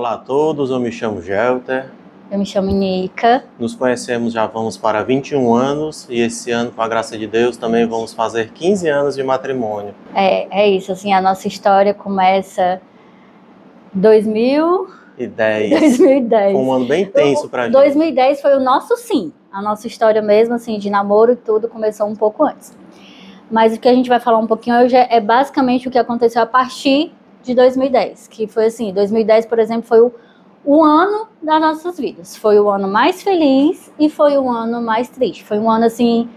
Olá a todos, eu me chamo Gelter. Eu me chamo Nica. Nos conhecemos já vamos para 21 anos e esse ano, com a graça de Deus, também vamos fazer 15 anos de matrimônio. É isso, assim, a nossa história começa em 2010. Foi um ano bem tenso pra gente. 2010 foi o nosso sim, a nossa história mesmo, assim, de namoro e tudo começou um pouco antes. Mas o que a gente vai falar um pouquinho hoje é basicamente o que aconteceu a partir de 2010, que foi assim, 2010, por exemplo, foi o ano das nossas vidas. Foi o ano mais feliz e foi o ano mais triste. Foi um ano, assim,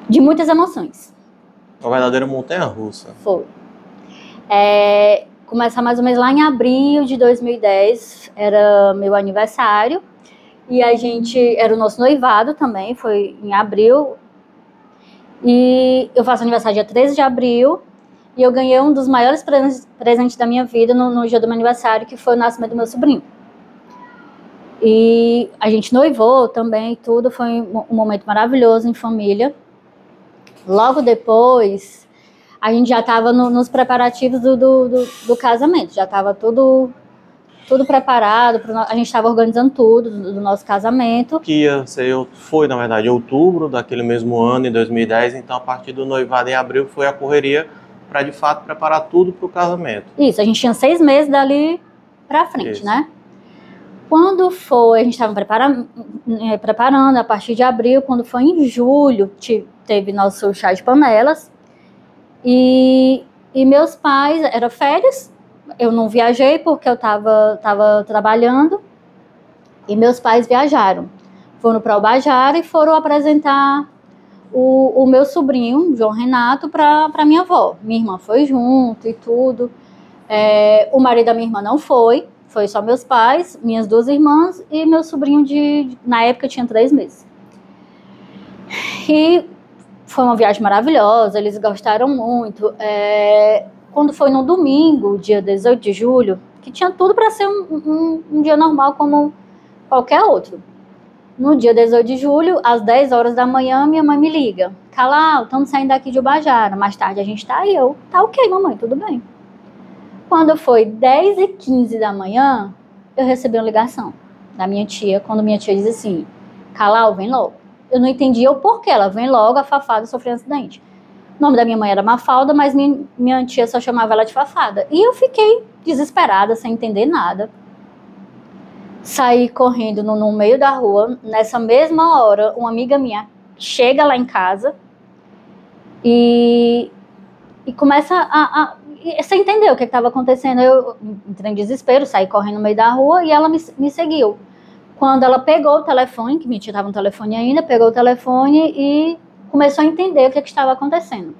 de muitas emoções. Uma verdadeira montanha-russa. Foi. Começar mais ou menos lá em abril de 2010, era meu aniversário, e era o nosso noivado também, foi em abril, e eu faço aniversário dia 13 de abril, e eu ganhei um dos maiores presentes da minha vida no dia do meu aniversário, que foi o nascimento do meu sobrinho. E a gente noivou também, tudo, foi um momento maravilhoso em família. Logo depois, a gente já estava nos preparativos do casamento, já estava tudo preparado, a gente estava organizando tudo do nosso casamento. Que foi, na verdade, outubro daquele mesmo ano, em 2010, então a partir do noivado em abril foi a correria para, de fato, preparar tudo para o casamento. Isso, a gente tinha 6 meses dali para frente, isso, né? Quando foi, a gente estava preparando a partir de abril, quando foi em julho, teve nosso chá de panelas, e meus pais, era férias, eu não viajei porque eu estava trabalhando, e meus pais viajaram. Foram para Albajara e foram apresentar o meu sobrinho, João Renato, para minha avó. Minha irmã foi junto e tudo. O marido da minha irmã não foi só meus pais, minhas 2 irmãs e meu sobrinho na época tinha 3 meses. E foi uma viagem maravilhosa, eles gostaram muito. Quando foi no domingo, dia 18 de julho, que tinha tudo para ser um dia normal como qualquer outro. No dia 18 de julho, às 10 horas da manhã, minha mãe me liga. Calau, estamos saindo daqui de Ubajara, mais tarde a gente tá aí. Tá ok, mamãe, tudo bem. Quando foi 10h15 da manhã, eu recebi uma ligação da minha tia, quando minha tia diz assim, Calau, vem logo. Eu não entendia o porquê, ela vem logo, a Fafada sofreu um acidente. O nome da minha mãe era Mafalda, mas minha tia só chamava ela de Fafada. E eu fiquei desesperada, sem entender nada. Saí correndo no meio da rua. Nessa mesma hora, uma amiga minha chega lá em casa e começa sem entender o que estava acontecendo. Eu entrei em desespero, saí correndo no meio da rua e ela me seguiu. Quando ela pegou o telefone, que minha tia estava no telefone ainda, pegou o telefone e começou a entender o que estava acontecendo.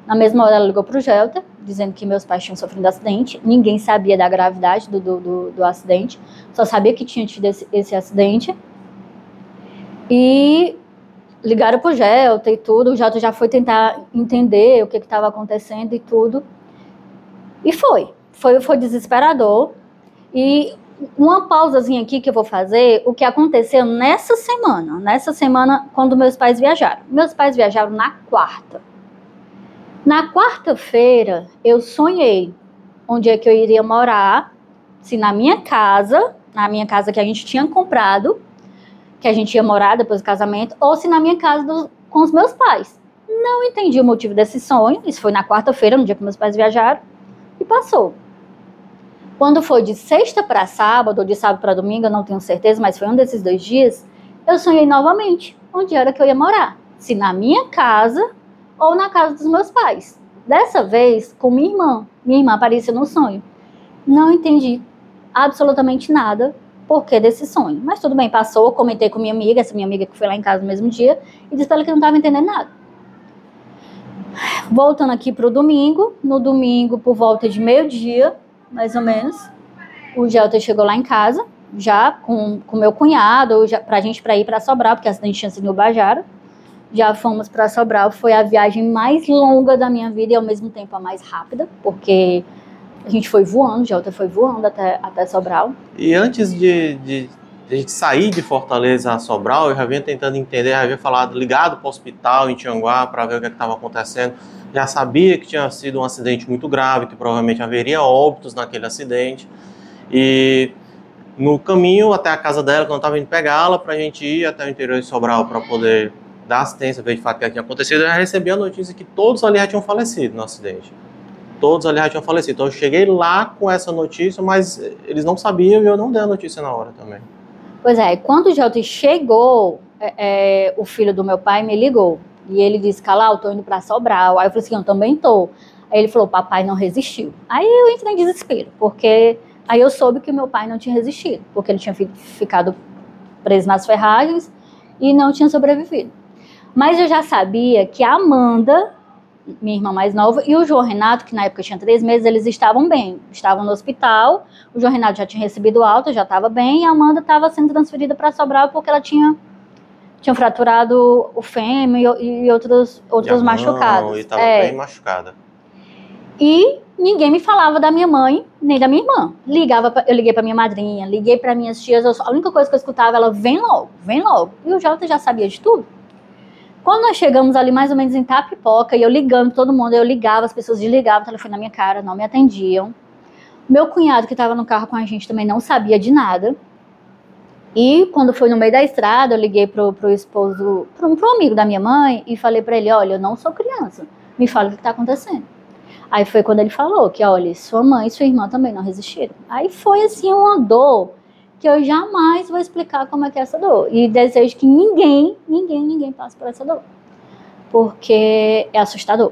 Na mesma hora ela ligou para o Gelter, dizendo que meus pais tinham sofrido um acidente. Ninguém sabia da gravidade do acidente, só sabia que tinha tido esse acidente. E ligaram para o Gelter e tudo. O Gelter já foi tentar entender o que estava acontecendo e tudo. E foi desesperador. E uma pausazinha aqui que eu vou fazer, o que aconteceu nessa semana, quando meus pais viajaram. Meus pais viajaram na quarta. Na quarta-feira, eu sonhei onde é que eu iria morar, se na minha casa que a gente tinha comprado, que a gente ia morar depois do casamento, ou se na minha casa com os meus pais. Não entendi o motivo desse sonho, isso foi na quarta-feira, no dia que meus pais viajaram, e passou. Quando foi de sexta para sábado, ou de sábado para domingo, eu não tenho certeza, mas foi um desses 2 dias, eu sonhei novamente onde era que eu ia morar, se na minha casa ou na casa dos meus pais. Dessa vez, com minha irmã. Minha irmã apareceu no sonho. Não entendi absolutamente nada porquê desse sonho. Mas tudo bem, passou, comentei com minha amiga, essa minha amiga que foi lá em casa no mesmo dia, e disse para ela que eu não estava entendendo nada. Voltando aqui para o domingo, no domingo, por volta de meio-dia, mais ou menos, o Gelter chegou lá em casa, já com meu cunhado, pra gente ir para Sobral, porque a acidente tinha sido em Ubajara. Já fomos para Sobral, foi a viagem mais longa da minha vida e ao mesmo tempo a mais rápida, porque a gente foi voando, Gelter foi voando até Sobral. E antes de sair de Fortaleza a Sobral, eu já vinha tentando entender, já havia ligado para o hospital em Tianguá para ver o que estava acontecendo. Já sabia que tinha sido um acidente muito grave, que provavelmente haveria óbitos naquele acidente. E no caminho até a casa dela, quando eu estava indo pegá-la, para a gente ir até o interior de Sobral para poder dar assistência, ver de fato o que tinha acontecido, eu já recebi a notícia que todos ali já tinham falecido no acidente. Todos ali já tinham falecido. Então eu cheguei lá com essa notícia, mas eles não sabiam e eu não dei a notícia na hora também. Pois é, quando o Gelton chegou, o filho do meu pai me ligou. E ele disse, Calau, tô indo para Sobral. Aí eu falei assim, eu também tô. Aí ele falou, papai não resistiu. Aí eu entrei em desespero, porque aí eu soube que meu pai não tinha resistido, porque ele tinha ficado preso nas ferragens e não tinha sobrevivido. Mas eu já sabia que a Amanda, minha irmã mais nova, e o João Renato, que na época tinha 3 meses, eles estavam bem, estavam no hospital. O João Renato já tinha recebido alta, já estava bem, e a Amanda estava sendo transferida para Sobral porque ela tinha fraturado o fêmur e outros machucados. E estava bem machucada. E ninguém me falava da minha mãe, nem da minha irmã. Eu liguei para minha madrinha, liguei para minhas tias, a única coisa que eu escutava, ela, vem logo, vem logo. E o Jota já sabia de tudo. Quando nós chegamos ali mais ou menos em Tapipoca, e eu ligando todo mundo, eu ligava, as pessoas desligavam o telefone na minha cara, não me atendiam. Meu cunhado, que estava no carro com a gente, também não sabia de nada. E quando foi no meio da estrada, eu liguei pro esposo, pro amigo da minha mãe, e falei para ele, olha, eu não sou criança, me fala o que está acontecendo. Aí foi quando ele falou que, olha, sua mãe e sua irmã também não resistiram. Aí foi assim uma dor que eu jamais vou explicar como é que é essa dor. E desejo que ninguém passe por essa dor. Porque é assustador.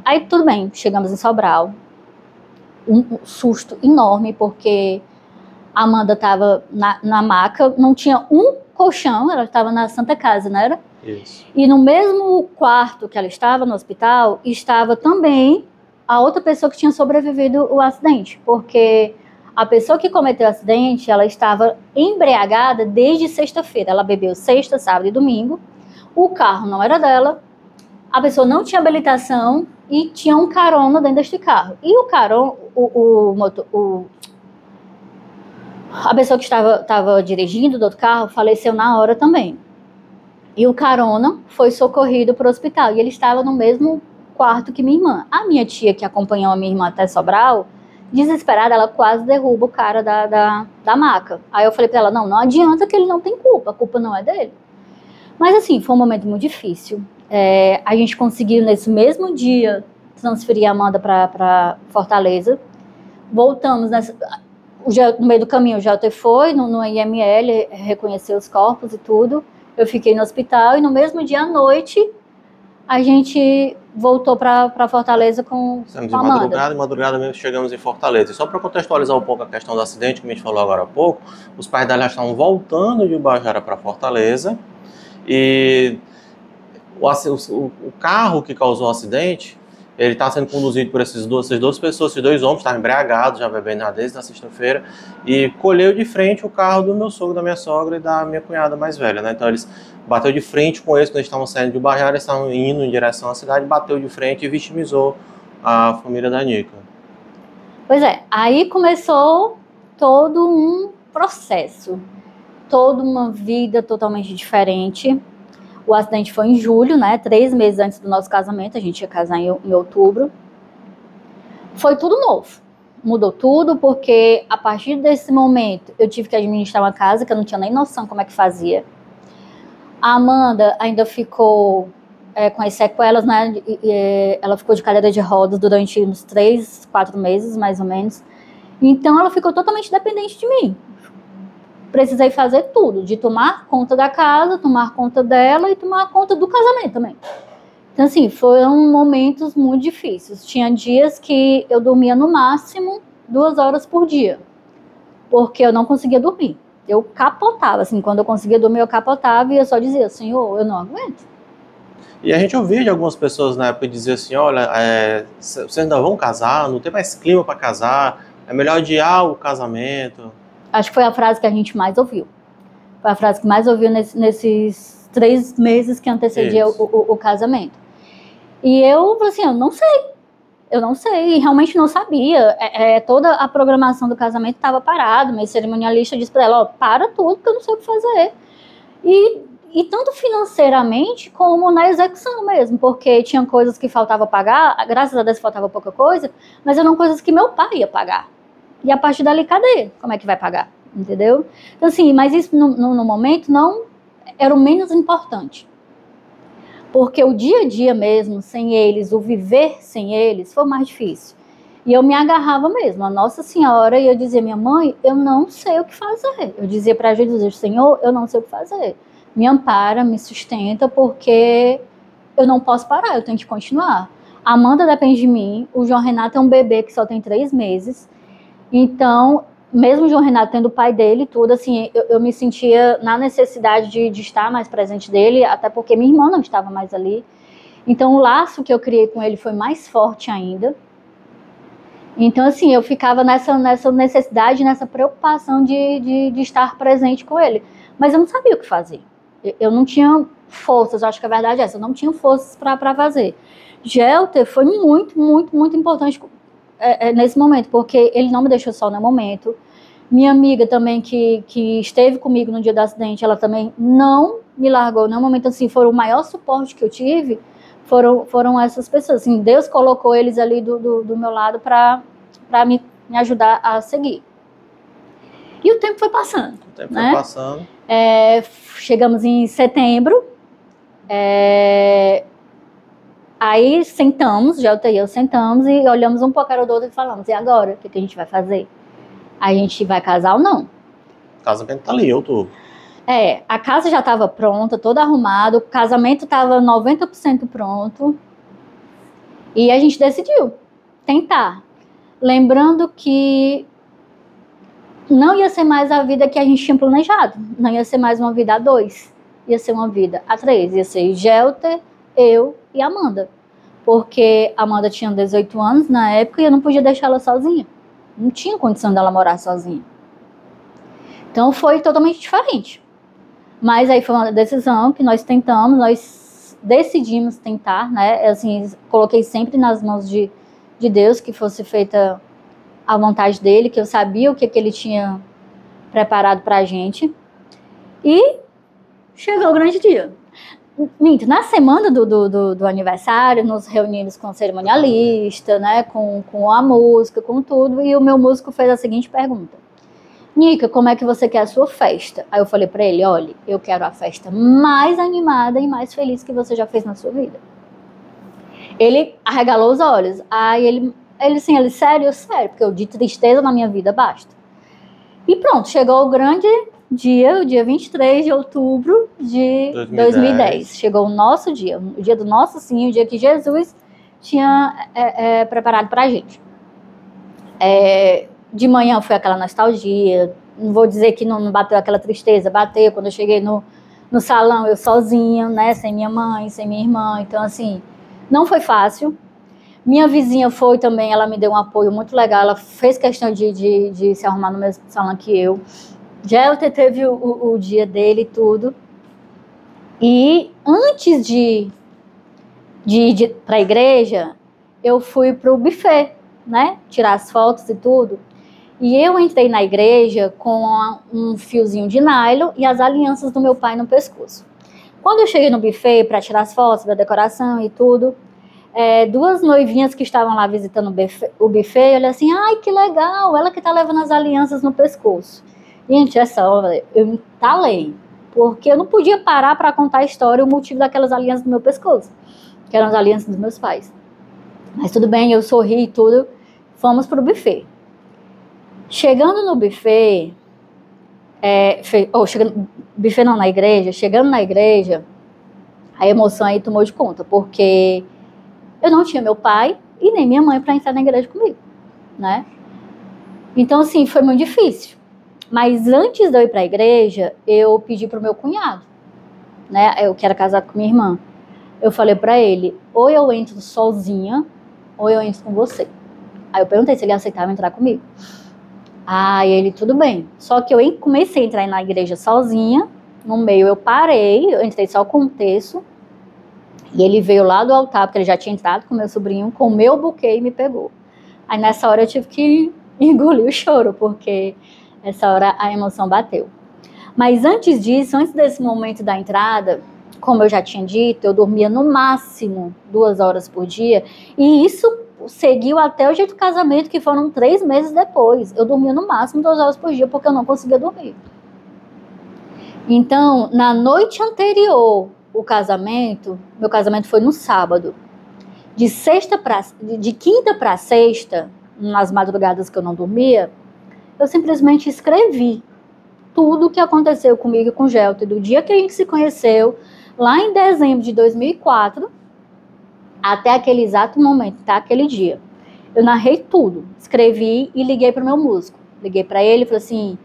Aí tudo bem, chegamos em Sobral. Um susto enorme, porque a Amanda estava na maca, não tinha um colchão, ela estava na Santa Casa, não era? Isso. E no mesmo quarto que ela estava, no hospital, estava também a outra pessoa que tinha sobrevivido ao acidente, porque a pessoa que cometeu o acidente, ela estava embriagada desde sexta-feira. Ela bebeu sexta, sábado e domingo. O carro não era dela. A pessoa não tinha habilitação e tinha um carona dentro deste carro. E o carona, a pessoa que estava dirigindo do outro carro faleceu na hora também. E o carona foi socorrido para o hospital. E ele estava no mesmo quarto que minha irmã. A minha tia, que acompanhou a minha irmã até Sobral, desesperada, ela quase derruba o cara da maca. Aí eu falei pra ela, não adianta, que ele não tem culpa, a culpa não é dele. Mas assim, foi um momento muito difícil. A gente conseguiu nesse mesmo dia transferir a Amanda para Fortaleza. Voltamos no meio do caminho, o Gelton foi no IML, reconheceu os corpos e tudo. Eu fiquei no hospital e no mesmo dia à noite a gente voltou para Fortaleza com a Amanda. Em madrugada mesmo chegamos em Fortaleza. E só para contextualizar um pouco a questão do acidente, que a gente falou agora há pouco, os pais dela já estavam voltando de Ubajara para Fortaleza e o carro que causou o acidente, ele está sendo conduzido por essas duas pessoas, esses 2 homens estavam embriagados, já bebendo desde a sexta-feira, e colheu de frente o carro do meu sogro, da minha sogra e da minha cunhada mais velha, né? Então eles bateu de frente com eles, quando eles estavam saindo de Ubajara, eles estavam indo em direção à cidade, bateu de frente e vitimizou a família da Nica. Pois é, aí começou todo um processo, toda uma vida totalmente diferente. O acidente foi em julho, né? 3 meses antes do nosso casamento, a gente ia casar em outubro. Foi tudo novo. Mudou tudo, porque a partir desse momento eu tive que administrar uma casa que eu não tinha nem noção como é que fazia. A Amanda ainda ficou com as sequelas, né? Ela ficou de cadeira de rodas durante uns 3, 4 meses, mais ou menos. Então ela ficou totalmente dependente de mim. Precisei fazer tudo, de tomar conta da casa, tomar conta dela e tomar conta do casamento também. Então, assim, foram momentos muito difíceis. Tinha dias que eu dormia no máximo 2 horas por dia, porque eu não conseguia dormir. Eu capotava, assim, quando eu conseguia dormir, eu capotava e eu só dizia, Senhor, eu não aguento. E a gente ouvia de algumas pessoas na época dizer assim, olha, vocês ainda vão casar, não tem mais clima para casar, é melhor adiar o casamento. Acho que foi a frase que a gente mais ouviu. Foi a frase que mais ouviu nesses 3 meses que antecedia o casamento. E eu falei assim, eu não sei, realmente não sabia. Toda a programação do casamento estava parada, meu cerimonialista disse para ela, para tudo, que eu não sei o que fazer. E tanto financeiramente como na execução mesmo, porque tinha coisas que faltava pagar, graças a Deus faltava pouca coisa, mas eram coisas que meu pai ia pagar. E a partir dali, cadê? Como é que vai pagar? Entendeu? Então, assim, mas isso no momento não era o menos importante. Porque o dia a dia mesmo, sem eles, o viver sem eles, foi mais difícil. E eu me agarrava mesmo a Nossa Senhora e eu dizia, minha mãe, eu não sei o que fazer. Eu dizia para Jesus, Senhor, eu não sei o que fazer. Me ampara, me sustenta, porque eu não posso parar, eu tenho que continuar. A Amanda depende de mim, o João Renato é um bebê que só tem 3 meses. Então, mesmo o João Renato tendo o pai dele e tudo, assim, eu me sentia na necessidade de estar mais presente dele, até porque minha irmã não estava mais ali. Então, o laço que eu criei com ele foi mais forte ainda. Então, assim, eu ficava nessa necessidade, nessa preocupação de estar presente com ele. Mas eu não sabia o que fazer. Eu não tinha forças, acho que a verdade é essa, eu não tinha forças para fazer. Gelter foi muito, muito, muito importante nesse momento, porque ele não me deixou só no momento. Minha amiga também, que esteve comigo no dia do acidente, ela também não me largou no momento, assim, foi o maior suporte que eu tive, foram essas pessoas, assim, Deus colocou eles ali do meu lado para me ajudar a seguir. E o tempo foi passando. O tempo foi passando. Chegamos em setembro, aí sentamos, Gelter e eu sentamos e olhamos um pouco do outro e falamos, e agora? O que a gente vai fazer? A gente vai casar ou não? O casamento tá ali, em outubro. A casa já estava pronta, todo arrumado, o casamento estava 90% pronto. E a gente decidiu tentar. Lembrando que não ia ser mais a vida que a gente tinha planejado. Não ia ser mais uma vida a 2. Ia ser uma vida a 3. Ia ser Gelter, eu e Amanda. Porque a Amanda tinha 18 anos na época e eu não podia deixar ela sozinha. Não tinha condição dela morar sozinha. Então foi totalmente diferente. Mas aí foi uma decisão que nós tentamos, nós decidimos tentar, né? Assim, coloquei sempre nas mãos de Deus que fosse feita a vontade dele, que eu sabia o que ele tinha preparado pra gente. E chegou o grande dia. Minto, na semana do aniversário, nos reunimos com o cerimonialista, né? Com a música, com tudo. E o meu músico fez a seguinte pergunta. Nica, como é que você quer a sua festa? Aí eu falei pra ele, olha, eu quero a festa mais animada e mais feliz que você já fez na sua vida. Ele arregalou os olhos. Aí ele sério, porque eu de tristeza na minha vida basta. E pronto, chegou o grande dia, o dia 23 de outubro de 2010. Chegou o nosso dia, o dia do nosso sim, o dia que Jesus tinha preparado pra gente. De manhã foi aquela nostalgia, não vou dizer que não bateu aquela tristeza, bateu quando eu cheguei no salão, eu sozinha, né, sem minha mãe, sem minha irmã, então assim, não foi fácil. Minha vizinha foi também, ela me deu um apoio muito legal, ela fez questão de se arrumar no mesmo salão que eu. Gelter teve o dia dele e tudo, e antes de ir para a igreja, eu fui para o buffet, né, tirar as fotos e tudo. E eu entrei na igreja com um fiozinho de nylon e as alianças do meu pai no pescoço. Quando eu cheguei no buffet para tirar as fotos da decoração e tudo, 2 noivinhas que estavam lá visitando o buffet, eu olhei assim, ai, que legal, ela que tá levando as alianças no pescoço. Gente, essa hora eu me entalei, porque eu não podia parar para contar a história, o motivo daquelas alianças no meu pescoço, que eram as alianças dos meus pais. Mas tudo bem, eu sorri e tudo, fomos pro buffet. Chegando no buffet, chegando na igreja, a emoção aí tomou de conta, porque eu não tinha meu pai e nem minha mãe para entrar na igreja comigo, né? Então, assim, foi muito difícil. Mas antes de eu ir para a igreja, eu pedi pro meu cunhado, né? Eu que era casado com minha irmã. Eu falei para ele, ou eu entro sozinha, ou eu entro com você. Aí eu perguntei se ele aceitava entrar comigo. Ele, tudo bem. Só que eu comecei a entrar na igreja sozinha, no meio eu parei, eu entrei só com um terço, e ele veio lá do altar, porque ele já tinha entrado com meu sobrinho, com o meu buquê e me pegou. Aí nessa hora eu tive que engolir o choro, porque essa hora a emoção bateu. Mas antes disso, antes desse momento da entrada, como eu já tinha dito, eu dormia no máximo 2 horas por dia, e isso seguiu até o dia do casamento, que foram 3 meses depois. Eu dormia no máximo 2 horas por dia, porque eu não conseguia dormir. Então, na noite anterior ao casamento, meu casamento foi no sábado, de quinta para sexta, nas madrugadas que eu não dormia, eu simplesmente escrevi tudo o que aconteceu comigo e com o Gelton, do dia que a gente se conheceu, lá em dezembro de 2004, até aquele exato momento, tá? Aquele dia. Eu narrei tudo, escrevi e liguei para o meu músico. Liguei para ele e falei assim,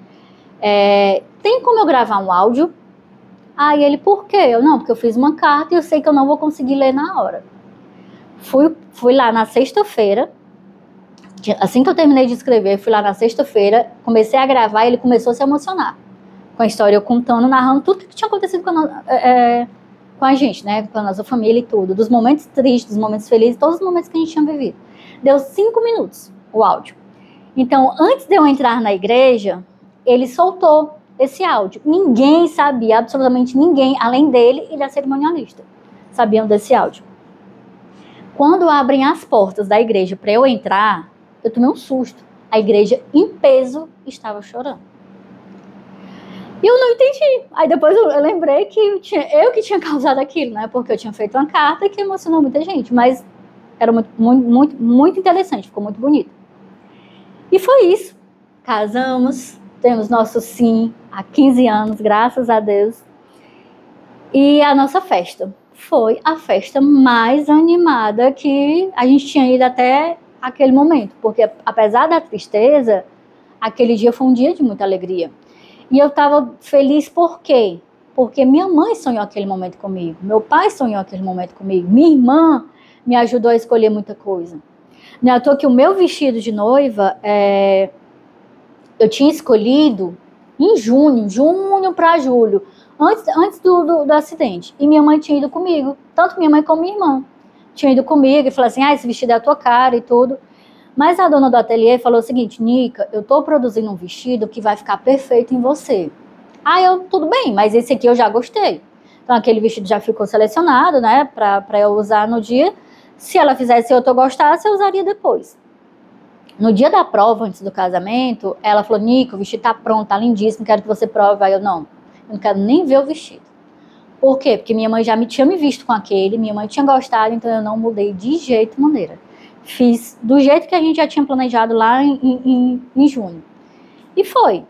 tem como eu gravar um áudio? Aí ele, por quê? Eu, não, porque eu fiz uma carta e eu sei que eu não vou conseguir ler na hora. Fui lá na sexta-feira, assim que eu terminei de escrever, fui lá na sexta-feira, comecei a gravar e ele começou a se emocionar com a história, eu contando, narrando tudo que tinha acontecido com a gente, né, com a nossa família e tudo, dos momentos tristes, dos momentos felizes, todos os momentos que a gente tinha vivido. Deu 5 minutos o áudio. Então, antes de eu entrar na igreja, ele soltou esse áudio. Ninguém sabia, absolutamente ninguém, além dele e da cerimonialista, sabiam desse áudio. Quando abrem as portas da igreja para eu entrar, eu tomei um susto. A igreja, em peso, estava chorando. E eu não entendi. Aí depois eu lembrei que eu que tinha causado aquilo, né? Porque eu tinha feito uma carta que emocionou muita gente. Mas era muito interessante, ficou muito bonito. E foi isso. Casamos, temos nosso sim há 15 anos, graças a Deus. E a nossa festa foi a festa mais animada que a gente tinha ido até aquele momento, porque apesar da tristeza, aquele dia foi um dia de muita alegria. E eu estava feliz por quê? Porque minha mãe sonhou aquele momento comigo, meu pai sonhou aquele momento comigo, minha irmã me ajudou a escolher muita coisa. Não é à toa que o meu vestido de noiva, eu tinha escolhido em junho para julho, antes do acidente. E minha mãe tinha ido comigo, tanto minha mãe como minha irmã. Tinha ido comigo e falou assim, esse vestido é a tua cara e tudo. Mas a dona do ateliê falou o seguinte, Nica, eu tô produzindo um vestido que vai ficar perfeito em você. Tudo bem, mas esse aqui eu já gostei. Então aquele vestido já ficou selecionado, né, pra eu usar no dia. Se ela fizesse outro eu gostasse, eu usaria depois. No dia da prova, antes do casamento, ela falou, Nica, o vestido tá pronto, tá lindíssimo, quero que você prove. Aí eu não quero nem ver o vestido. Por quê? Porque minha mãe já tinha me visto com aquele, minha mãe tinha gostado, então eu não mudei de jeito maneira. Fiz do jeito que a gente já tinha planejado lá em junho. E foi.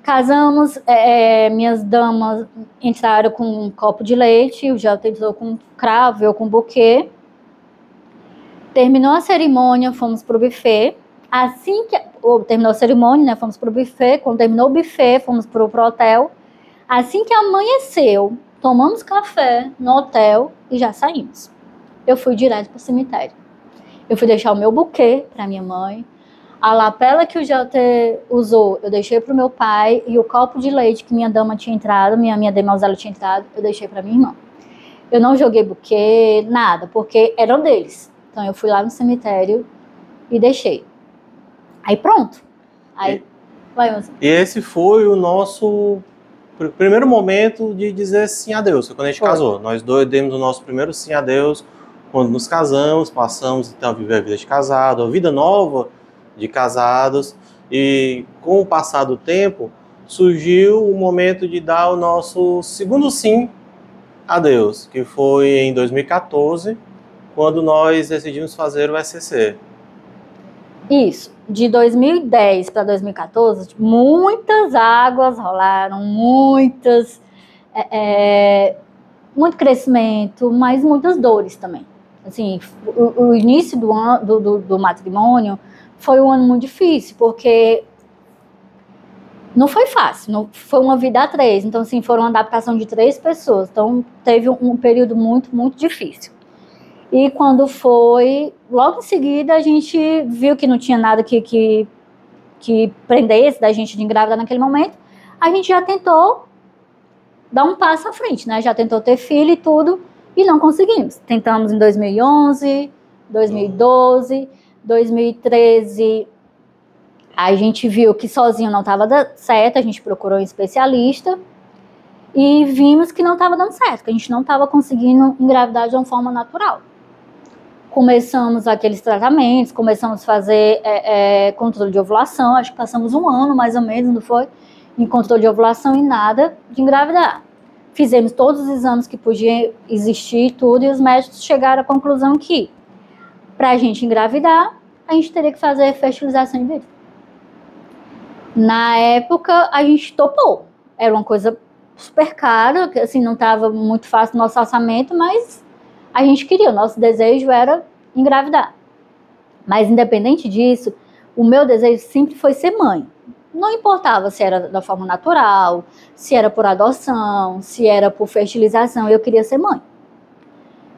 Casamos, minhas damas entraram com um copo de leite, o Gelton entrou com cravo, eu com buquê. Terminou a cerimônia, fomos pro buffet. Assim que terminou a cerimônia, né, fomos pro buffet. Quando terminou o buffet, fomos pro hotel. Assim que amanheceu, tomamos café no hotel e já saímos. Eu fui direto pro cemitério. Eu fui deixar o meu buquê para minha mãe. A lapela que o Gelton usou, eu deixei para o meu pai. E o copo de leite que minha dama tinha entrado, minha demoiselle tinha entrado, eu deixei para minha irmã. Eu não joguei buquê, nada, porque eram deles. Então eu fui lá no cemitério e deixei. Aí pronto. E esse foi o nosso primeiro momento de dizer sim a Deus, foi quando a gente casou. Nós dois demos o nosso primeiro sim a Deus quando nos casamos, passamos então a viver a vida de casado, a vida nova de casados, e com o passar do tempo surgiu o momento de dar o nosso segundo sim a Deus, que foi em 2014, quando nós decidimos fazer o SCC. Isso, de 2010 para 2014, muitas águas rolaram, muito crescimento, mas muitas dores também. Assim, o início do matrimônio foi um ano muito difícil, porque não foi fácil, não, foi uma vida a 3, então assim, foram uma adaptação de 3 pessoas, então teve um período muito, muito difícil. E quando foi, logo em seguida a gente viu que não tinha nada que prendesse da gente de engravidar naquele momento, a gente já tentou dar um passo à frente, né? Já tentou ter filho e tudo, e não conseguimos. Tentamos em 2011, 2012, 2013, a gente viu que sozinho não estava certo, a gente procurou um especialista, e vimos que não estava dando certo, que a gente não estava conseguindo engravidar de uma forma natural. Começamos aqueles tratamentos, começamos a fazer controle de ovulação, acho que passamos 1 ano mais ou menos, não foi? Em controle de ovulação e nada de engravidar. Fizemos todos os exames que podiam existir tudo, e os médicos chegaram à conclusão que, para a gente engravidar, a gente teria que fazer fertilização in vitro. Na época, a gente topou. Era uma coisa super cara, que assim, não estava muito fácil no nosso orçamento, mas a gente queria, o nosso desejo era engravidar. Mas independente disso, o meu desejo sempre foi ser mãe. Não importava se era da forma natural, se era por adoção, se era por fertilização, eu queria ser mãe.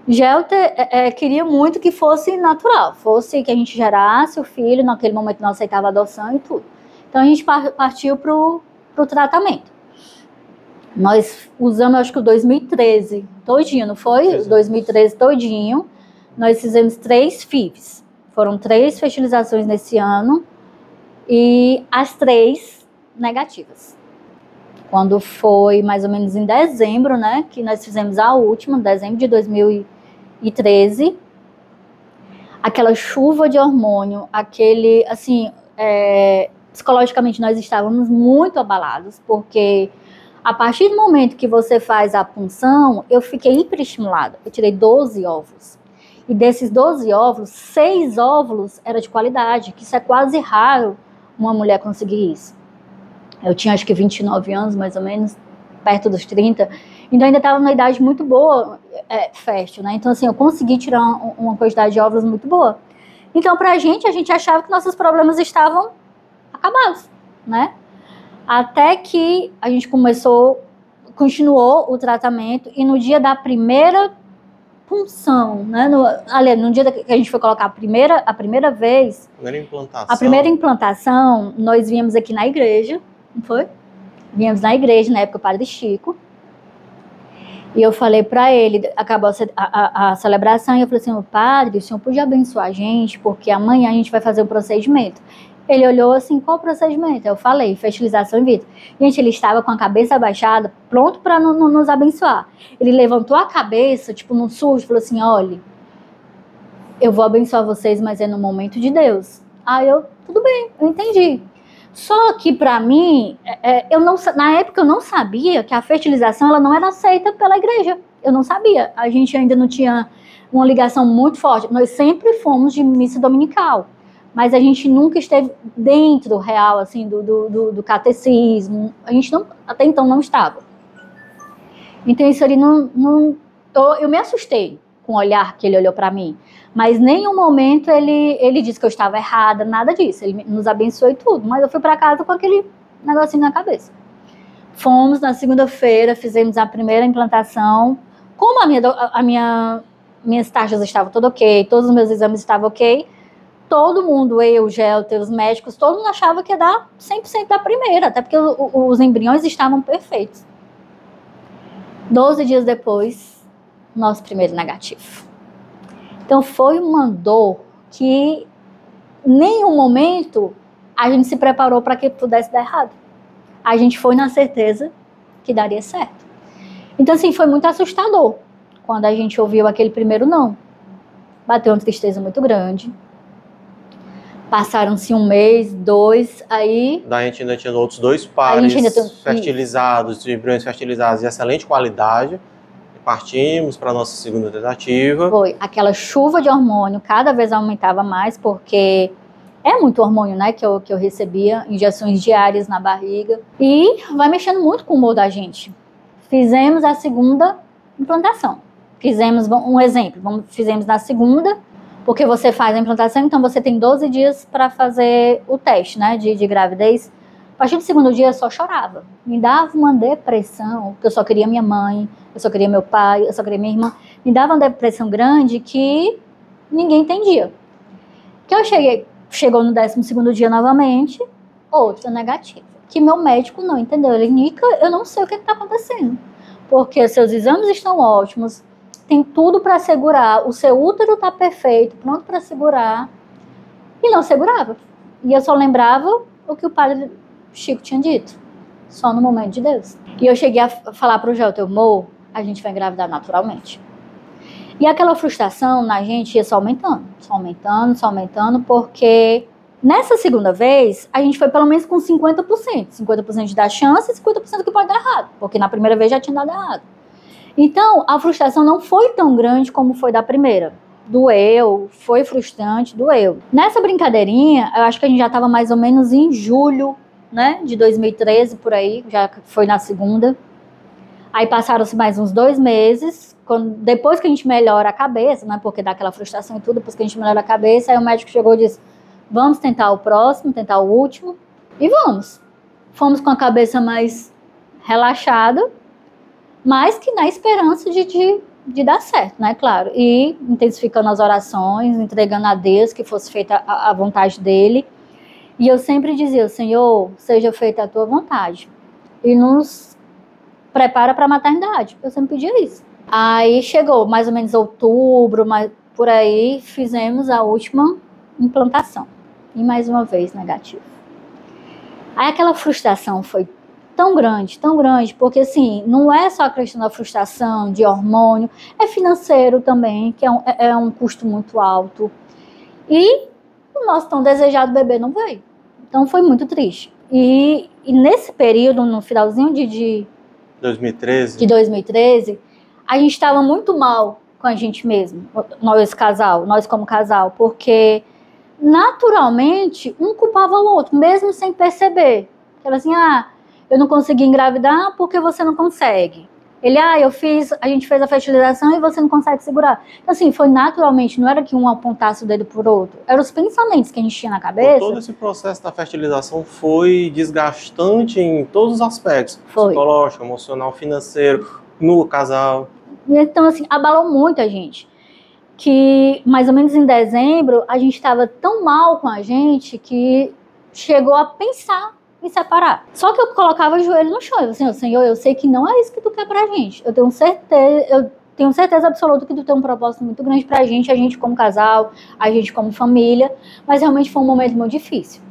Gelter queria muito que fosse natural, fosse que a gente gerasse o filho, naquele momento não aceitava adoção e tudo. Então a gente partiu para o tratamento. Nós usamos, acho que o 2013 todinho, não foi? Exato. 2013 todinho. Nós fizemos 3 FIVs. Foram 3 fertilizações nesse ano e as 3 negativas. Quando foi mais ou menos em dezembro, né, que nós fizemos a última, dezembro de 2013, aquela chuva de hormônio, aquele, assim, psicologicamente nós estávamos muito abalados, porque a partir do momento que você faz a punção, eu fiquei hiperestimulada. Eu tirei 12 óvulos. E desses 12 óvulos, 6 óvulos eram de qualidade, que isso é quase raro uma mulher conseguir isso. Eu tinha acho que 29 anos, mais ou menos, perto dos 30. Então ainda estava numa idade muito boa, fértil, né? Então assim, eu consegui tirar uma quantidade de óvulos muito boa. Então pra a gente achava que nossos problemas estavam acabados, né? Até que a gente continuou o tratamento, e no dia da primeira punção, né, no dia que a gente foi colocar a primeira vez, a primeira implantação, nós viemos aqui na igreja, não foi? Viemos na igreja, na época o padre Chico, e eu falei para ele, acabou a celebração, e eu falei assim, padre, o senhor podia abençoar a gente, porque amanhã a gente vai fazer o procedimento. Ele olhou assim, qual o procedimento? Eu falei, fertilização in vitro. Gente, ele estava com a cabeça abaixada, pronto para nos abençoar. Ele levantou a cabeça, tipo, num susto, falou assim, olha, eu vou abençoar vocês, mas é no momento de Deus. Aí eu, tudo bem, eu entendi. Só que para mim, na época eu não sabia que a fertilização ela não era aceita pela igreja. Eu não sabia. A gente ainda não tinha uma ligação muito forte. Nós sempre fomos de missa dominical, mas a gente nunca esteve dentro do real, assim, do catecismo. A gente até então não estava. Então isso ali eu me assustei com o olhar que ele olhou para mim, mas em nenhum momento ele disse que eu estava errada, nada disso. Ele nos abençoou e tudo, mas eu fui para casa com aquele negocinho na cabeça. Fomos na segunda-feira, fizemos a primeira implantação. Como minhas taxas estavam tudo ok, todos os meus exames estavam ok, todo mundo, eu, Gelter, os médicos, todo mundo achava que ia dar 100% da primeira, até porque os embriões estavam perfeitos. 12 dias depois, nosso primeiro negativo. Então foi uma dor que em nenhum momento a gente se preparou para que pudesse dar errado. A gente foi na certeza que daria certo. Então assim, foi muito assustador quando a gente ouviu aquele primeiro não. Bateu uma tristeza muito grande. Passaram-se 1 mês, 2, aí... Daí a gente ainda tinha outros 2 pares fertilizados, de embriões fertilizados de excelente qualidade. E partimos para a nossa segunda tentativa. Foi aquela chuva de hormônio, cada vez aumentava mais, porque é muito hormônio, né, que eu recebia, injeções diárias na barriga. E vai mexendo muito com o humor da gente. Fizemos a segunda implantação. Fizemos, um exemplo, fizemos na segunda, porque você faz a implantação, então você tem 12 dias para fazer o teste, né, de gravidez. A partir do segundo dia eu só chorava. Me dava uma depressão, porque eu só queria minha mãe, eu só queria meu pai, eu só queria minha irmã. Me dava uma depressão grande que ninguém entendia. Que eu chegou no 12º dia novamente, outra negativa. Que meu médico não entendeu. Ele, Nica, eu não sei o que está acontecendo. Porque seus exames estão ótimos, tem tudo para segurar, o seu útero está perfeito, pronto para segurar, e não segurava. E eu só lembrava o que o padre Chico tinha dito. só no momento de Deus. E eu cheguei a falar pro Gelton, amor, a gente vai engravidar naturalmente. E aquela frustração na gente ia só aumentando, porque nessa segunda vez, a gente foi pelo menos com 50%. 50% de dar chance e 50% que pode dar errado, porque na primeira vez já tinha dado errado. Então, a frustração não foi tão grande como foi da primeira. Doeu, foi frustrante, doeu. Nessa brincadeirinha, eu acho que a gente já estava mais ou menos em julho, né, de 2013, por aí, já foi na segunda. Aí passaram-se mais uns 2 meses, depois que a gente melhora a cabeça, né, porque dá aquela frustração e tudo, depois que a gente melhora a cabeça, aí o médico chegou e disse, vamos tentar o próximo, tentar o último, e vamos. Fomos com a cabeça mais relaxada, mas que na esperança de dar certo, né, claro. E intensificando as orações, entregando a Deus que fosse feita a vontade dele. E eu sempre dizia, Senhor, seja feita a tua vontade. E nos prepara para a maternidade. Eu sempre pedia isso. Aí chegou mais ou menos outubro, por aí, fizemos a última implantação. E mais uma vez negativo. Aí aquela frustração foi tão grande, porque assim, não é só a questão da frustração, de hormônio, é financeiro também, que é um custo muito alto. E o nosso tão desejado bebê não veio. Então foi muito triste. E nesse período, no finalzinho de 2013, a gente estava muito mal com a gente mesmo, nós como casal, porque naturalmente um culpava o outro, mesmo sem perceber. Ela assim, eu não consegui engravidar porque você não consegue. Ele, a gente fez a fertilização e você não consegue segurar. Então, assim, foi naturalmente, não era que um apontasse o dedo por outro, eram os pensamentos que a gente tinha na cabeça. Todo esse processo da fertilização foi desgastante em todos os aspectos, psicológico, emocional, financeiro, no casal. Então, assim, abalou muito a gente. Que, mais ou menos em dezembro, a gente estava tão mal com a gente que chegou a pensar em separar. Só que eu colocava o joelho no chão. Eu assim, Senhor, eu sei que não é isso que tu quer pra gente. Eu tenho certeza absoluta que tu tem um propósito muito grande pra gente, a gente como casal, a gente como família, mas realmente foi um momento muito difícil.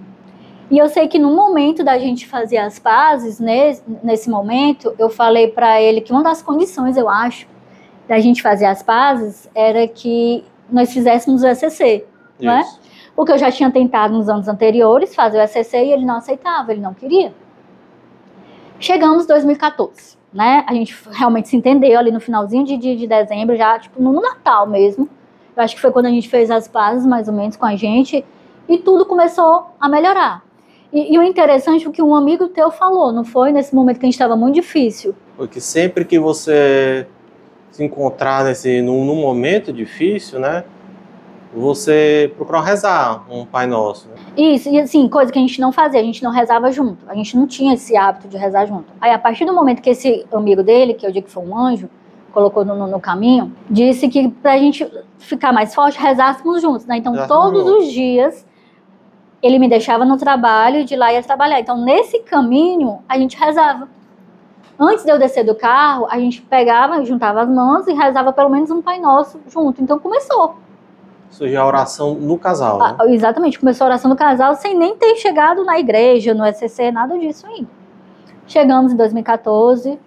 E eu sei que no momento da gente fazer as pazes, nesse momento, eu falei pra ele que uma das condições, eu acho, da gente fazer as pazes era que nós fizéssemos o ECC, não é? Porque eu já tinha tentado nos anos anteriores fazer o ECC e ele não aceitava, ele não queria. Chegamos em 2014, né? A gente realmente se entendeu ali no finalzinho de dezembro, já tipo no Natal mesmo. Eu acho que foi quando a gente fez as pazes mais ou menos com a gente e tudo começou a melhorar. E o interessante é o que um amigo teu falou, não foi? Nesse momento que a gente estava muito difícil. Porque sempre que você se encontrar num momento difícil, né? Você procurar rezar um Pai Nosso. Né? Isso, e assim, coisa que a gente não fazia, a gente não rezava junto, a gente não tinha esse hábito de rezar junto. Aí a partir do momento que esse amigo dele, que eu digo que foi um anjo, colocou no caminho, disse que pra gente ficar mais forte, rezássemos juntos, né? Então todos os dias ele me deixava no trabalho e de lá ia trabalhar. Então nesse caminho a gente rezava. Antes de eu descer do carro, a gente pegava, juntava as mãos e rezava pelo menos um Pai Nosso junto. Então começou. Surgiu a oração no casal, né? Exatamente, começou a oração no casal sem nem ter chegado na igreja, no ECC, nada disso ainda. Chegamos em 2014,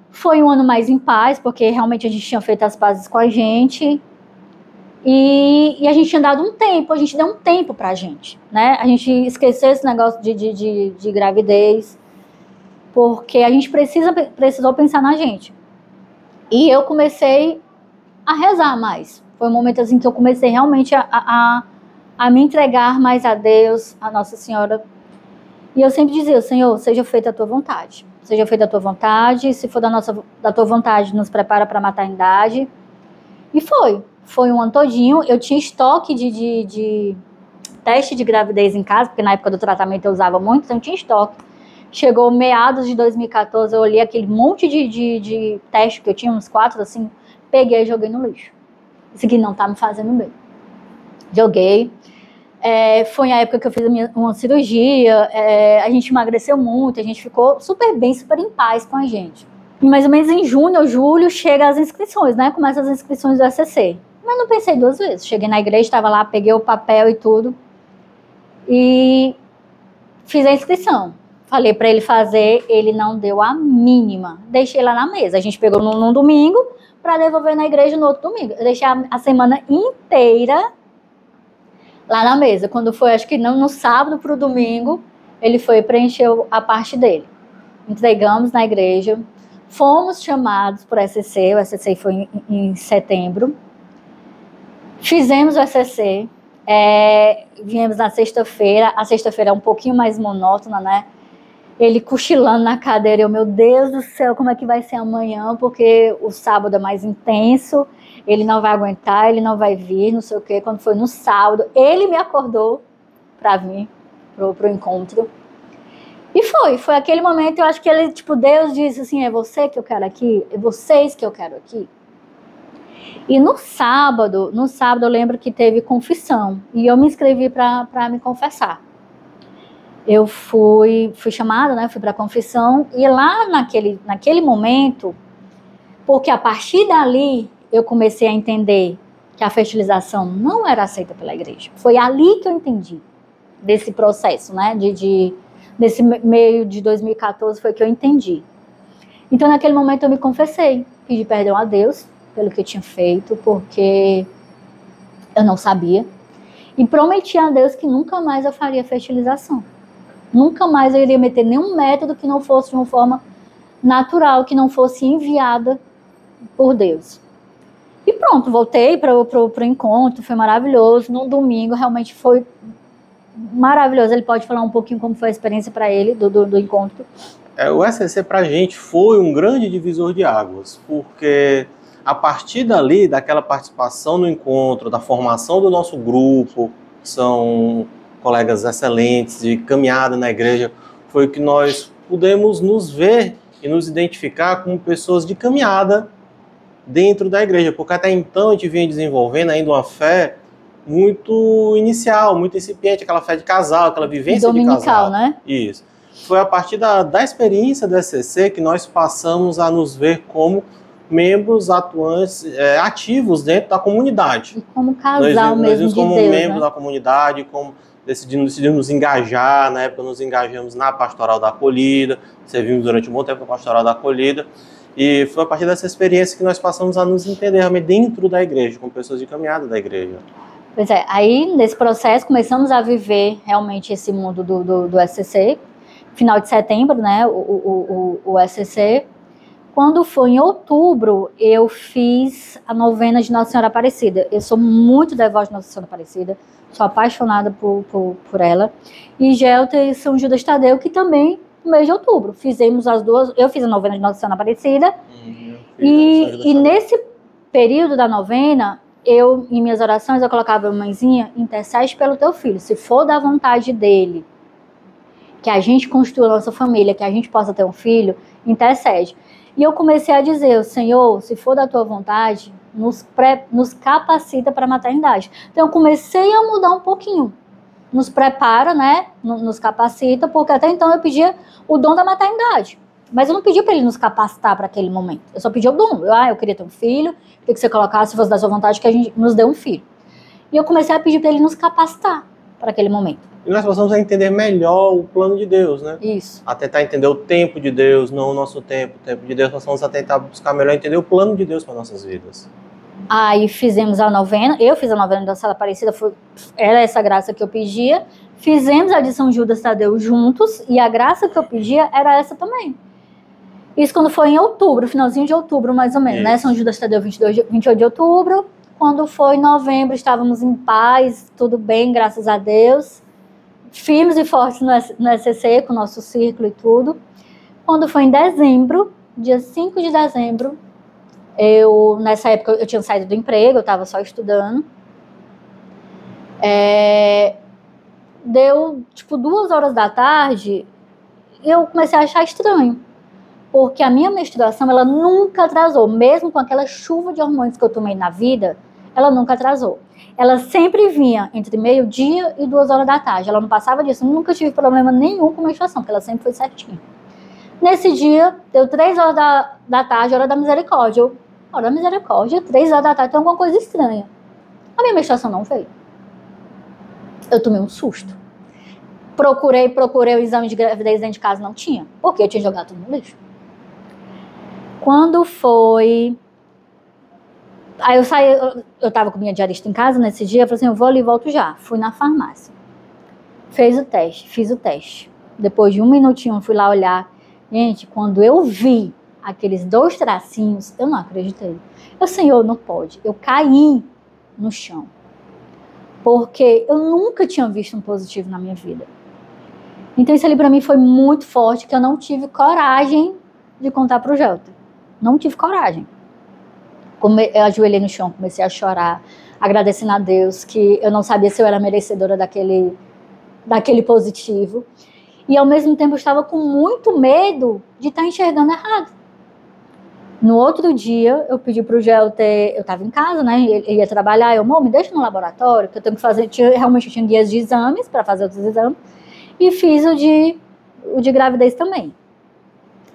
foi um ano mais em paz, porque realmente a gente tinha feito as pazes com a gente, e a gente tinha dado um tempo, a gente deu um tempo pra gente, né? A gente esqueceu esse negócio de gravidez, porque a gente precisou pensar na gente. E eu comecei a rezar mais. Foi um momento assim que eu comecei realmente a me entregar mais a Deus, a Nossa Senhora. E eu sempre dizia, Senhor, seja feita a tua vontade. Seja feita a tua vontade. Se for da tua vontade, nos prepara para a maternidade. E foi um ano todinho. Eu tinha estoque de teste de gravidez em casa, porque na época do tratamento eu usava muito, então eu tinha estoque. Chegou meados de 2014, eu olhei aquele monte de teste que eu tinha, uns 4, assim, peguei e joguei no lixo. Isso aqui não tá me fazendo bem. Joguei. Foi a época que eu fiz uma cirurgia, a gente emagreceu muito, a gente ficou super bem, super em paz com a gente. E mais ou menos em junho ou julho chega as inscrições, né? Começa as inscrições do ECC. Mas não pensei 2 vezes. Cheguei na igreja, estava lá, peguei o papel e tudo. E fiz a inscrição. Falei para ele fazer, ele não deu a mínima. Deixei lá na mesa. A gente pegou num domingo para devolver na igreja no outro domingo. Eu deixei a semana inteira lá na mesa. Quando foi, acho que não, no sábado para o domingo, ele foi e preencheu a parte dele. Entregamos na igreja. Fomos chamados por SCC. O SCC foi em setembro. Fizemos o SCC. Viemos na sexta-feira. A sexta-feira é um pouquinho mais monótona, né? Ele cochilando na cadeira, meu Deus do céu, como é que vai ser amanhã, porque o sábado é mais intenso, ele não vai aguentar, ele não vai vir, não sei o quê. Quando foi no sábado, ele me acordou para vir pro encontro. E foi aquele momento, eu acho que ele, tipo, Deus disse assim, é você que eu quero aqui, é vocês que eu quero aqui. E no sábado eu lembro que teve confissão, e eu me inscrevi para me confessar. Eu fui chamada, né? Fui para a confissão, e lá naquele momento, porque a partir dali eu comecei a entender que a fertilização não era aceita pela igreja. Foi ali que eu entendi desse processo, né? Desse meio de 2014 foi que eu entendi. Então, naquele momento eu me confessei, pedi perdão a Deus pelo que eu tinha feito, porque eu não sabia, e prometi a Deus que nunca mais eu faria fertilização. Nunca mais eu iria meter nenhum método que não fosse de uma forma natural, que não fosse enviada por Deus. E pronto, voltei para o encontro, foi maravilhoso. No domingo, realmente foi maravilhoso. Ele pode falar um pouquinho como foi a experiência para ele do encontro? O SCC para a gente foi um grande divisor de águas, porque a partir dali, daquela participação no encontro, da formação do nosso grupo, que são colegas excelentes de caminhada na igreja, foi que nós pudemos nos ver e nos identificar como pessoas de caminhada dentro da igreja, porque até então a gente vinha desenvolvendo ainda uma fé muito inicial, muito incipiente, aquela fé de casal, aquela vivência dominical, de casal. Né? Isso. Foi a partir da experiência do SCC que nós passamos a nos ver como membros atuantes, ativos dentro da comunidade. E como casal nós mesmo de como Deus, membros, né? da comunidade, como decidimos nos engajar. Na época nos engajamos na Pastoral da Acolhida, servimos durante um bom tempo na Pastoral da Acolhida, e foi a partir dessa experiência que nós passamos a nos entender realmente dentro da igreja, como pessoas de caminhada da igreja. Pois é, aí nesse processo começamos a viver realmente esse mundo do SCC, final de setembro, né, o SCC. Quando foi em outubro, eu fiz a novena de Nossa Senhora Aparecida. Eu sou muito devota de Nossa Senhora Aparecida, sou apaixonada por ela. E Gelta e São Judas Tadeu, que também no mês de outubro. Fizemos as duas, eu fiz a novena de Nossa Senhora Aparecida. E nesse período da novena, em minhas orações, eu colocava, mãezinha, intercede pelo teu filho. Se for da vontade dele, que a gente construa a nossa família, que a gente possa ter um filho, intercede. E eu comecei a dizer, Senhor, se for da tua vontade, nos capacita para a maternidade. Então eu comecei a mudar um pouquinho. Nos prepara, né? Nos capacita, porque até então eu pedia o dom da maternidade. Mas eu não pedi para ele nos capacitar para aquele momento. Eu só pedi o dom. Eu queria ter um filho, queria que você colocasse, se fosse da sua vontade, que a gente nos dê um filho. E eu comecei a pedir para ele nos capacitar para aquele momento. E nós passamos a entender melhor o plano de Deus, né? Isso. A tentar entender o tempo de Deus, não o nosso tempo. O tempo de Deus, nós vamos a tentar buscar melhor entender o plano de Deus para nossas vidas. Aí fizemos a novena, eu fiz a novena da Sala Aparecida, era essa graça que eu pedia. Fizemos a de São Judas Tadeu juntos, e a graça que eu pedia era essa também. Isso quando foi em outubro, finalzinho de outubro mais ou menos, Isso. né? São Judas Tadeu 28 de outubro. Quando foi em novembro, estávamos em paz, tudo bem, graças a Deus. Firmes e fortes no SCC, com o nosso círculo e tudo. Quando foi em dezembro, dia 5 de dezembro, nessa época eu tinha saído do emprego, eu estava só estudando. Deu, 2 horas da tarde, e eu comecei a achar estranho. Porque a minha menstruação, ela nunca atrasou. Mesmo com aquela chuva de hormônios que eu tomei na vida, ela nunca atrasou. Ela sempre vinha entre meio-dia e 2 horas da tarde. Ela não passava disso. Eu nunca tive problema nenhum com menstruação, porque ela sempre foi certinha. Nesse dia, deu 3 horas da tarde, hora da misericórdia. Hora da misericórdia, 3 horas da tarde, tem alguma coisa estranha. A minha menstruação não veio. Eu tomei um susto. procurei o exame de gravidez dentro de casa, não tinha, porque eu tinha jogado tudo no lixo. Quando foi... Aí eu saí, eu tava com minha diarista em casa nesse dia, eu falei assim, eu vou ali e volto já. Fui na farmácia. Fiz o teste. Depois de 1 minutinho, eu fui lá olhar. Gente, quando eu vi aqueles 2 tracinhos, eu não acreditei. Eu, Senhor, não pode. Eu caí no chão. Porque eu nunca tinha visto um positivo na minha vida. Então isso ali pra mim foi muito forte, que eu não tive coragem de contar pro Gelton. Não tive coragem. Eu ajoelhei no chão, comecei a chorar, agradecendo a Deus, que eu não sabia se eu era merecedora daquele positivo. E ao mesmo tempo eu estava com muito medo de estar enxergando errado. No outro dia, eu pedi pro Gelton, eu estava em casa, né, ele ia trabalhar, eu, me deixa no laboratório, que eu tenho que fazer, realmente eu tinha guias de exames, para fazer outros exames, e fiz o de gravidez também.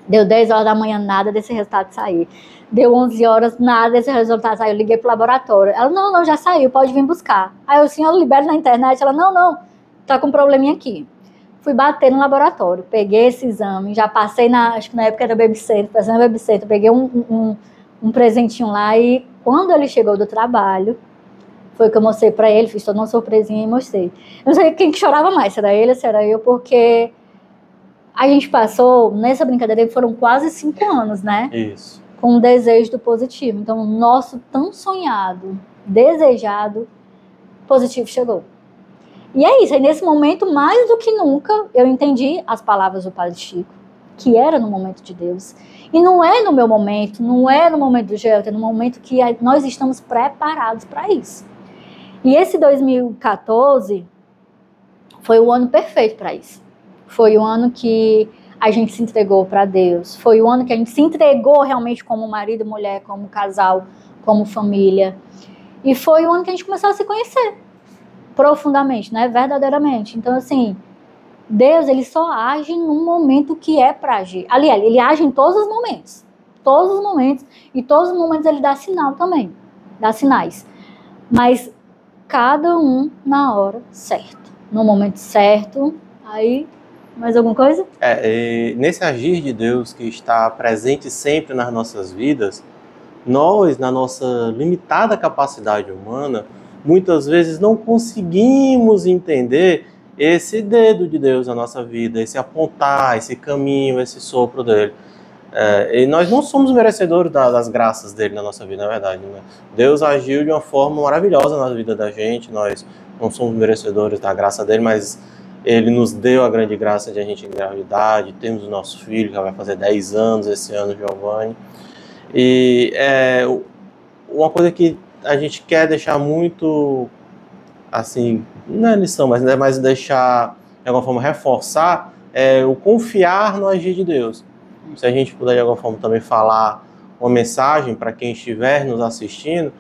Deu 10 horas da manhã, nada desse resultado sair. Deu 11 horas, nada desse resultado sair. Eu liguei pro laboratório. Ela, não, já saiu, pode vir buscar. Aí eu, eu libero na internet. Ela, não, tá com um probleminha aqui. Fui bater no laboratório, peguei esse exame, já passei acho que na época era Baby Center, fazendo Baby Center, peguei um presentinho lá e quando ele chegou do trabalho, foi que eu mostrei pra ele, fiz toda uma surpresinha e mostrei. Eu não sei quem que chorava mais, se era ele ou se era eu, porque a gente passou, nessa brincadeira, foram quase 5 anos, né? Isso. Com o desejo do positivo. Então, o nosso tão sonhado, desejado, positivo chegou. E é isso, aí nesse momento, mais do que nunca, eu entendi as palavras do Padre Chico, que era no momento de Deus. E não é no meu momento, não é no momento do Gelton, é no momento que nós estamos preparados para isso. E esse 2014 foi o ano perfeito para isso. Foi o ano que a gente se entregou para Deus. Foi o ano que a gente se entregou realmente como marido e mulher, como casal, como família. E foi o ano que a gente começou a se conhecer profundamente, né? Verdadeiramente. Então, assim, Deus, ele só age num momento que é para agir. Aliás, ele age em todos os momentos. Todos os momentos. E todos os momentos ele dá sinal também. Dá sinais. Mas cada um na hora certa. No momento certo. Aí... Mais alguma coisa? Nesse agir de Deus que está presente sempre nas nossas vidas, nós, na nossa limitada capacidade humana, muitas vezes não conseguimos entender esse dedo de Deus na nossa vida, esse apontar, esse caminho, esse sopro dele. E nós não somos merecedores das graças dele na nossa vida, na verdade, né? Deus agiu de uma forma maravilhosa na vida da gente, nós não somos merecedores da graça dele, mas ele nos deu a grande graça de a gente engravidar, de termos o nosso filho, que vai fazer 10 anos esse ano, Giovanni. E uma coisa que a gente quer deixar muito, assim, não é lição, mas é mais deixar, de alguma forma, reforçar, o confiar no agir de Deus. Se a gente puder, de alguma forma, também falar uma mensagem para quem estiver nos assistindo,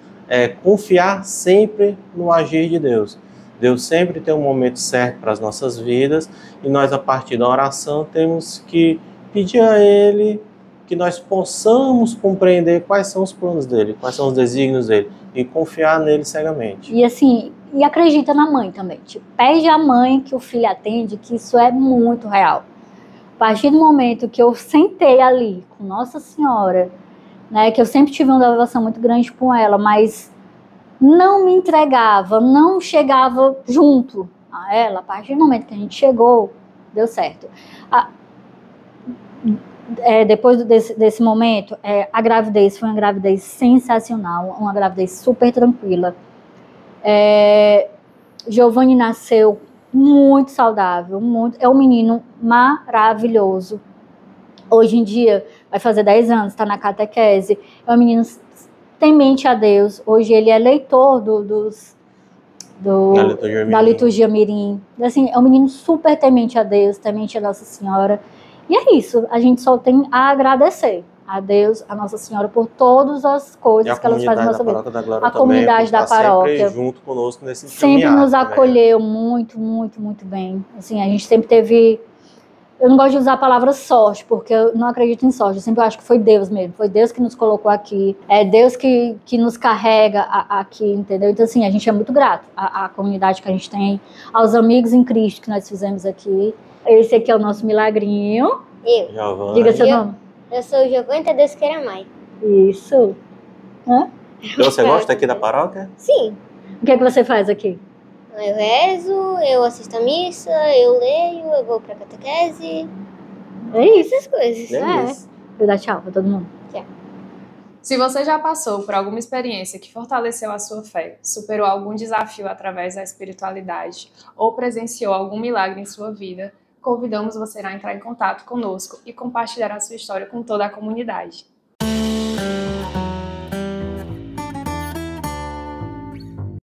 confiar sempre no agir de Deus. Deus sempre tem um momento certo para as nossas vidas e nós, a partir da oração, temos que pedir a Ele que nós possamos compreender quais são os planos dEle, quais são os desígnios dEle e confiar nele cegamente. E assim, e acredita na mãe também. Tipo, pede à mãe que o filho atende, que isso é muito real. A partir do momento que eu sentei ali com Nossa Senhora, né, que eu sempre tive uma devoção muito grande com ela, mas não me entregava, não chegava junto a ela. A partir do momento que a gente chegou, deu certo. Depois desse momento, a gravidez foi uma gravidez sensacional, uma gravidez super tranquila. Giovanni nasceu muito saudável, é um menino maravilhoso. Hoje em dia, vai fazer 10 anos, está na catequese, é um menino temente a Deus. Hoje ele é leitor da liturgia Mirim. Assim, é um menino super temente a Deus, temente a Nossa Senhora. E é isso, a gente só tem a agradecer a Deus, a Nossa Senhora, por todas as coisas que elas fazem na nossa vida. A comunidade da paróquia sempre junto conosco nesse sempre nos acolheu muito, muito, muito bem. Assim, a gente sempre teve Eu não gosto de usar a palavra sorte, porque eu não acredito em sorte. Eu sempre acho que foi Deus mesmo. Foi Deus que nos colocou aqui. É Deus que nos carrega aqui, entendeu? Então, assim, a gente é muito grato à comunidade que a gente tem, aos amigos em Cristo que nós fizemos aqui. Esse aqui é o nosso milagrinho. Giovana. Diga seu nome. Eu sou Giovana, Deus queira mais. Isso. Hã? Você gosta aqui da paróquia? Sim. O que é que você faz aqui? Eu rezo, eu assisto a missa, eu leio, eu vou pra catequese. É isso. Essas coisas. É isso. Vou dar tchau pra todo mundo. Se você já passou por alguma experiência que fortaleceu a sua fé, superou algum desafio através da espiritualidade ou presenciou algum milagre em sua vida, convidamos você a entrar em contato conosco e compartilhar a sua história com toda a comunidade.